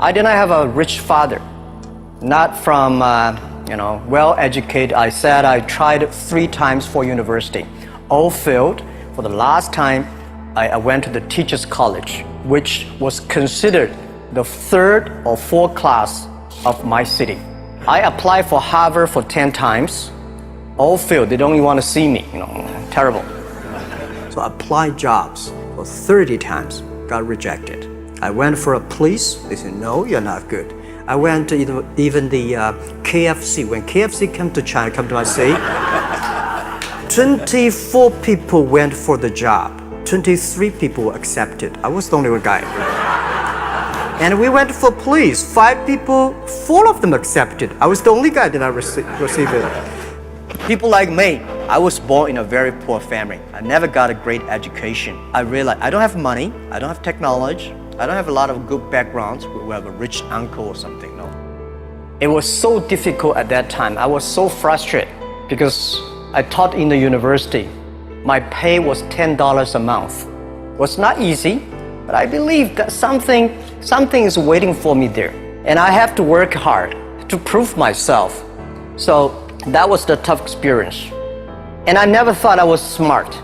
I did not have a rich father, not from, well-educated. I said I tried 3 times for university, all failed. For the last time, I went to the teacher's college, which was considered the 3rd or 4th class of my city. I applied for Harvard for 10 times, all failed. They don't even want to see me, terrible. So I applied jobs for 30 times, got rejected. I went for a police, they said, no, you're not good. I went to even the KFC. When KFC came to China, come to my city, 24 people went for the job. 23 people were accepted. I was the only one guy. And we went for police. 5 people, 4 of them accepted. I was the only guy that I received it. People like me, I was born in a very poor family. I never got a great education. I realized I don't have money, I don't have technology, I don't have a lot of good backgrounds. We have a rich uncle or something, no. It was so difficult at that time. I was so frustrated because I taught in the university. My pay was $10 a month. It was not easy, but I believe that something is waiting for me there. And I have to work hard to prove myself. So that was the tough experience. And I never thought I was smart.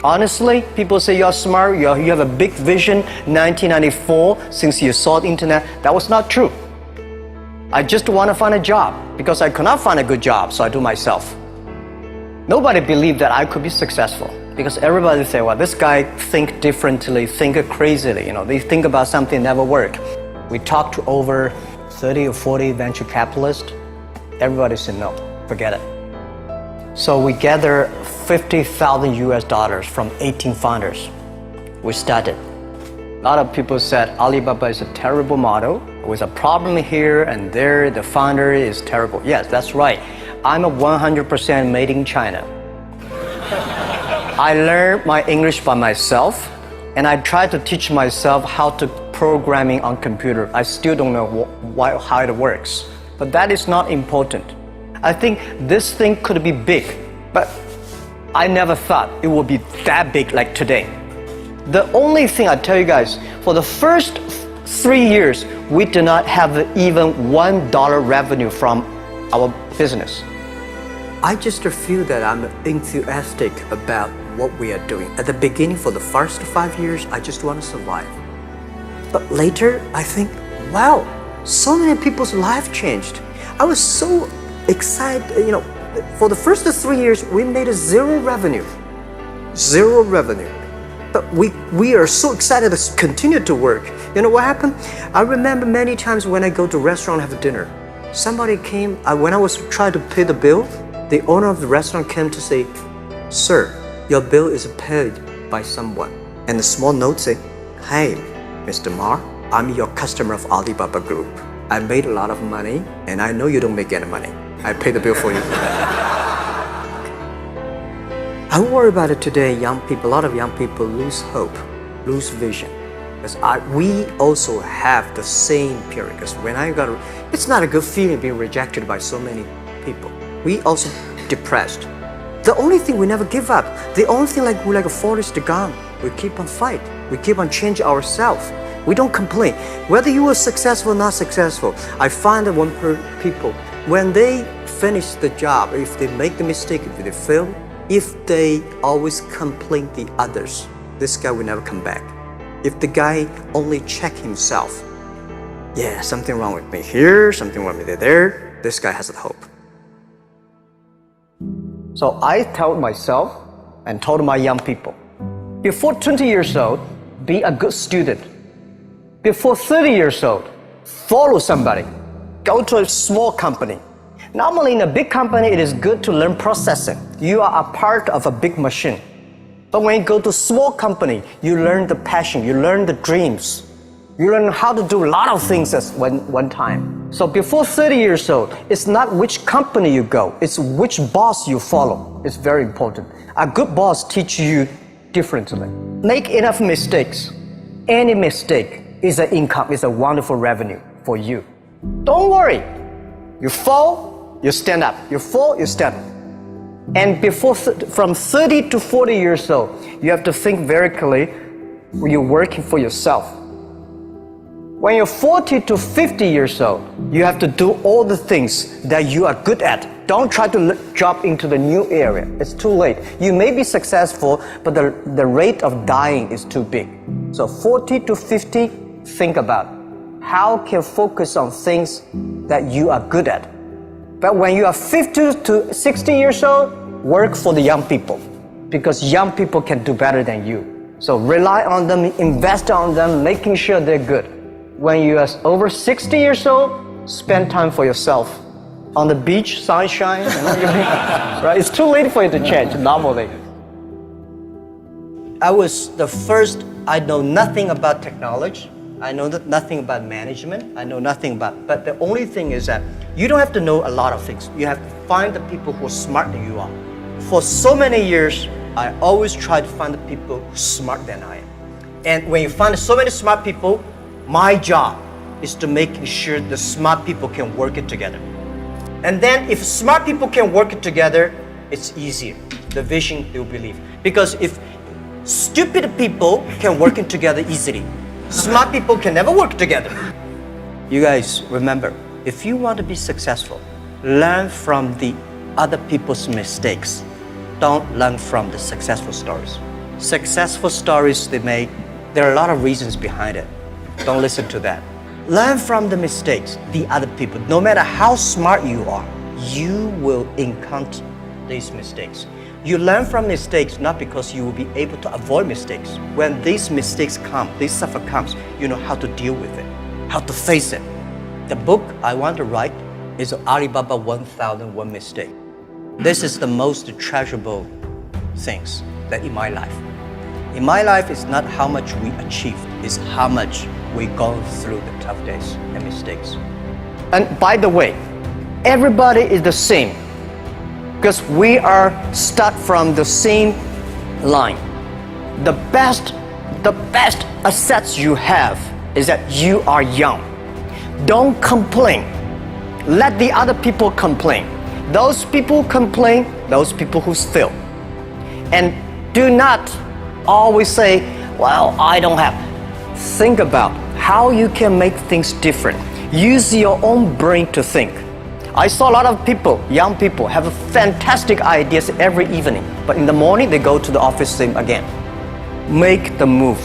Honestly, people say you're smart, you have a big vision. 1994, since you saw the internet, that was not true. I just want to find a job because I could not find a good job, so I do myself. Nobody believed that I could be successful because everybody say, well, this guy think differently, think crazily, they think about something never work. We talked to over 30 or 40 venture capitalists. Everybody said no, forget it. So we gathered $50,000 from 18 founders. We started. A lot of people said Alibaba is a terrible model. With a problem here and there, the founder is terrible. Yes, that's right. I'm a 100% made in China. I learned my English by myself, and I tried to teach myself how to programming on computer. I still don't know how it works, but that is not important. I think this thing could be big, but I never thought it would be that big like today. The only thing I tell you guys, for the first 3 years, we did not have even $1 revenue from our business. I just feel that I'm enthusiastic about what we are doing. At the beginning, for the first 5 years, I just want to survive. But later, I think, wow, so many people's life changed. I was so excited, for the first 3 years, we made zero revenue. Zero revenue. But we are so excited to continue to work. You know what happened? I remember many times when I go to restaurant have dinner, somebody came, when I was trying to pay the bill, the owner of the restaurant came to say, sir, your bill is paid by someone. And the small note said, hey, Mr. Ma, I'm your customer of Alibaba Group. I made a lot of money and I know you don't make any money. I pay the bill for you. I worry about it today. Young people, a lot of young people lose hope, lose vision. Because we also have the same period. Because when it's not a good feeling being rejected by so many people. We also depressed. The only thing we never give up. The only thing we're like a forest gone. We keep on fight. We keep on changing ourselves. We don't complain. Whether you are successful or not successful, I find that when people, when they finish the job, if they make the mistake, if they fail, if they always complain the others, this guy will never come back. If the guy only check himself, yeah, something wrong with me here, something wrong with me there, this guy has a hope. So I told myself and told my young people, before 20 years old, be a good student. Before 30 years old, follow somebody. Go to a small company. Normally in a big company, it is good to learn processing. You are a part of a big machine. But when you go to a small company, you learn the passion, you learn the dreams. You learn how to do a lot of things at one time. So before 30 years old, it's not which company you go, it's which boss you follow. It's very important. A good boss teaches you differently. Make enough mistakes. Any mistake is an income, is a wonderful revenue for you. Don't worry. You fall, you stand up. You fall, you stand up. And from 30 to 40 years old, you have to think very clearly, you're working for yourself. When you're 40 to 50 years old, you have to do all the things that you are good at. Don't try to jump into the new area. It's too late. You may be successful, but the rate of dying is too big. So 40 to 50, think about how can you focus on things that you are good at. But when you are 50 to 60 years old, work for the young people, because young people can do better than you. So rely on them, invest on them, making sure they're good. When you are over 60 years old, spend time for yourself. On the beach, sunshine, right? It's too late for you to change, normally. I know nothing about technology. I know nothing about management. I know nothing about, but the only thing is that you don't have to know a lot of things. You have to find the people who are smarter than you are. For so many years, I always try to find the people who are smarter than I am. And when you find so many smart people, my job is to make sure the smart people can work it together. And then if smart people can work it together, it's easier. The vision they'll believe. Because if stupid people can work it together easily, smart people can never work together. You guys remember, if you want to be successful, learn from the other people's mistakes. Don't learn from the successful stories. Successful stories they make, there are a lot of reasons behind it. Don't listen to that. Learn from the mistakes, the other people. No matter how smart you are, you will encounter these mistakes. You learn from mistakes not because you will be able to avoid mistakes. When these mistakes come, this suffer comes, you know how to deal with it, how to face it. The book I want to write is Alibaba 1001 Mistake. This is the most treasurable things that in my life. In my life, it's not how much we achieved, it's how much we go through the tough days and mistakes. And by the way, everybody is the same because we are start from the same line. The best assets you have is that you are young. Don't complain. Let the other people complain. Those people complain, those people who fail. And do not always say, well, I don't have. Think about how you can make things different. Use your own brain to think. I saw a lot of people, young people, have fantastic ideas every evening, but in the morning they go to the office same again. Make the move,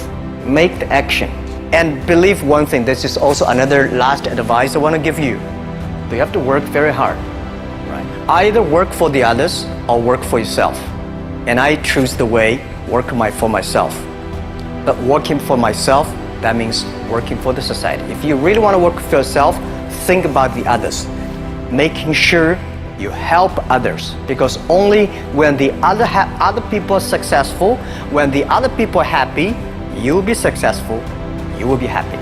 make the action. And believe one thing, this is also another last advice I want to give you. You have to work very hard. Right? Either work for the others or work for yourself. And I choose the way, work for myself. But working for myself, that means working for the society. If you really want to work for yourself, think about the others. Making sure you help others, because only when the other people are successful, when the other people are happy, you will be successful, you will be happy.